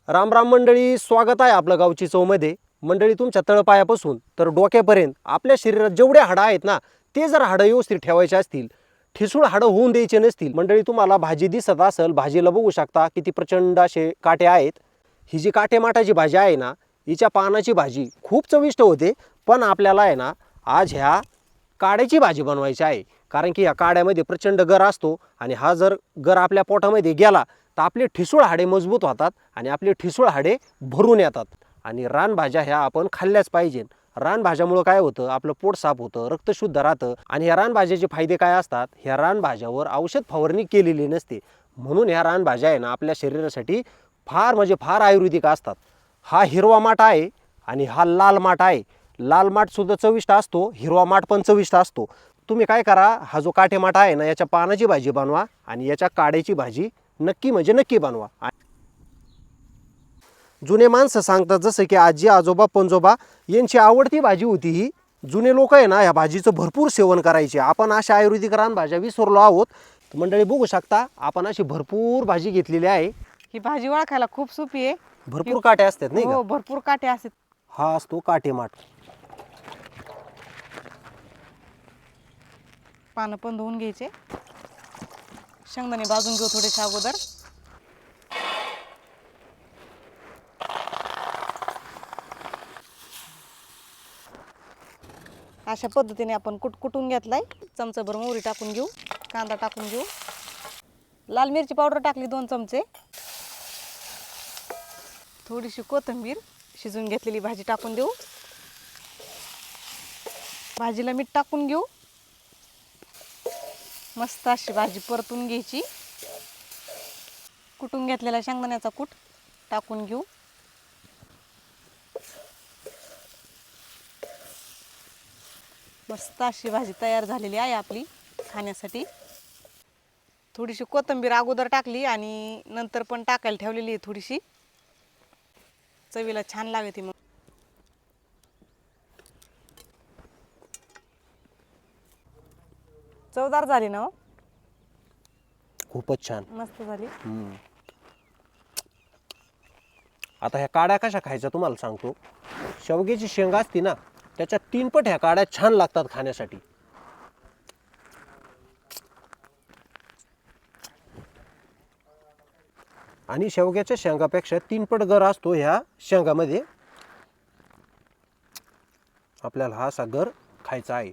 राम राम मंडळी, स्वागत आहे आपलं गावची चवमध्ये. मंडळी, तुमच्या तळपायापासून तर डोक्यापर्यंत आपल्या शरीरात जेवढे हाडं आहेत ना, ते जर हाडं व्यवस्थित ठेवायचे असतील, ठिसूळ हाडं होऊन द्यायचे नसतील, मंडळी तुम्हाला भाजी दिसत असेल, भाजीला बघू शकता किती प्रचंड असे काटे आहेत. ही जी काटेमाटाची भाजी आहे ना, हिच्या पानाची भाजी खूप चविष्ट होते. पण आपल्याला आहे ना, आज ह्या काड्याची भाजी बनवायची आहे. कारण की या काड्यामध्ये प्रचंड गर असतो आणि हा जर गर आपल्या पोटामध्ये गेला तर आपले ठिसूळ हाडे मजबूत होतात आणि आपले ठिसूळ हाडे भरून येतात. आणि रानभाज्या ह्या आपण खाल्ल्याच पाहिजे. रानभाज्यामुळं काय होतं, आपलं पोट साफ होतं, रक्त शुद्ध राहतं. आणि ह्या रानभाज्याचे फायदे काय असतात, ह्या रानभाज्यावर औषध फवारणी केलेली नसते. म्हणून ह्या रानभाज्या आहे ना, आपल्या शरीरासाठी फार म्हणजे फार आयुर्वेदिक असतात. हा हिरवा माठ आहे आणि हा लाल माठ आहे. लाल माठ सुद्धा चविष्ट असतो, हिरवा माठ पण चविष्ट असतो. तुम्ही काय करा, हा जो काटे माठ आहे ना, याच्या पानाची भाजी बनवा आणि याच्या काड्याची भाजी नक्की म्हणजे नक्की बनवा. जुने माणसं सांगतात, जसं की आजी आजोबा पणजोबा यांची आवडती भाजी होती ही. जुने लोक आहे ना, ह्या भाजीचं भरपूर सेवन करायचे. आपण अशा आयुर्वेदिक रानभाज्या विसरलो आहोत. तर मंडळी बघू शकता, आपण अशी भरपूर भाजी घेतलेली आहे. ही भाजी ओळखायला खूप सोपी आहे. भरपूर काटे असतात नाही का? हो, भरपूर काटे असतात. हा असतो काटे माठ. पानं पण धुवून घ्यायचे. शेंगदाणे भाजून घेऊ थोडेसे अगोदर. अशा पद्धतीने आपण कुटून घेतलाय. चमचाभर मोहरी टाकून घेऊ, कांदा टाकून घेऊ, लाल मिरची पावडर टाकली 2 चमचे, थोडीशी कोथिंबीर, शिजून घेतलेली भाजी टाकून देऊ. भाजीला मीठ टाकून घेऊ. मस्त अशी भाजी परतून घ्यायची. कुटून घेतलेला शेंगदाण्याचा कूट टाकून घेऊ. मस्त अशी भाजी तयार झालेली आहे आपली खाण्यासाठी. थोडीशी कोथिंबीर अगोदर टाकली आणि नंतर पण टाकायला ठेवलेली आहे थोडीशी. चवीला छान लागते मग. चवदार झाली ना हो? खूपच छान. मस्त झाली. आता ह्या काड्या कशा खायच्या तुम्हाला सांगतो. शेवग्याची शेंग असती ना, त्याच्या 3 पट ह्या काड्या छान लागतात खाण्यासाठी. आणि शेवग्याच्या शेंगापेक्षा 3 पट गर असतो ह्या शेंगामध्ये. आपल्याला हा असा गर खायचा आहे.